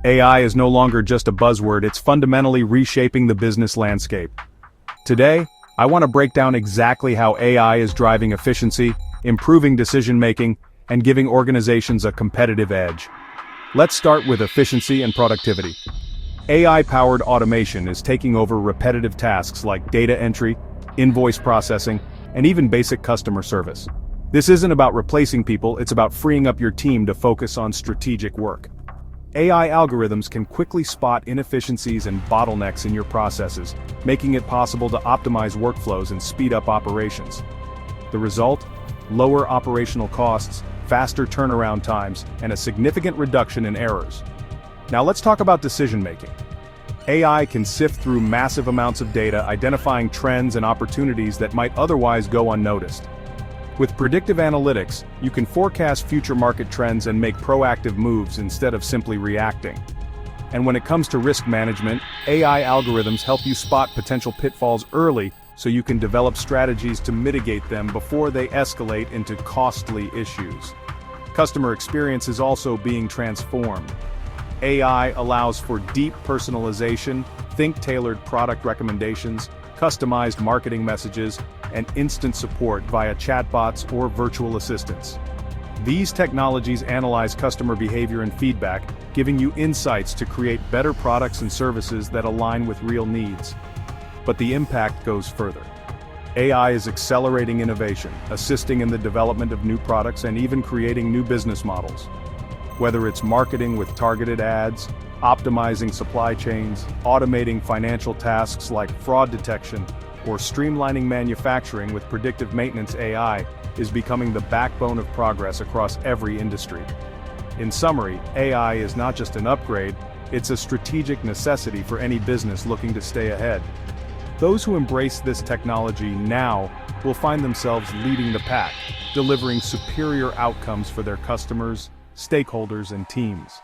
AI is no longer just a buzzword, it's fundamentally reshaping the business landscape. Today, I want to break down exactly how AI is driving efficiency, improving decision-making, and giving organizations a competitive edge. Let's start with efficiency and productivity. AI-powered automation is taking over repetitive tasks like data entry, invoice processing, and even basic customer service. This isn't about replacing people, it's about freeing up your team to focus on strategic work. AI algorithms can quickly spot inefficiencies and bottlenecks in your processes, making it possible to optimize workflows and speed up operations. The result? Lower operational costs, faster turnaround times, and a significant reduction in errors. Now let's talk about decision-making. AI can sift through massive amounts of data, identifying trends and opportunities that might otherwise go unnoticed. With predictive analytics, you can forecast future market trends and make proactive moves instead of simply reacting. And when it comes to risk management, AI algorithms help you spot potential pitfalls early so you can develop strategies to mitigate them before they escalate into costly issues. Customer experience is also being transformed. AI allows for deep personalization, think-tailored product recommendations, customized marketing messages, and instant support via chatbots or virtual assistants. These technologies analyze customer behavior and feedback, giving you insights to create better products and services that align with real needs. But the impact goes further. AI is accelerating innovation, assisting in the development of new products and even creating new business models. Whether it's marketing with targeted ads, optimizing supply chains, automating financial tasks like fraud detection, or streamlining manufacturing with predictive maintenance, AI is becoming the backbone of progress across every industry. In summary, AI is not just an upgrade, it's a strategic necessity for any business looking to stay ahead. Those who embrace this technology now will find themselves leading the pack, delivering superior outcomes for their customers, stakeholders, and teams.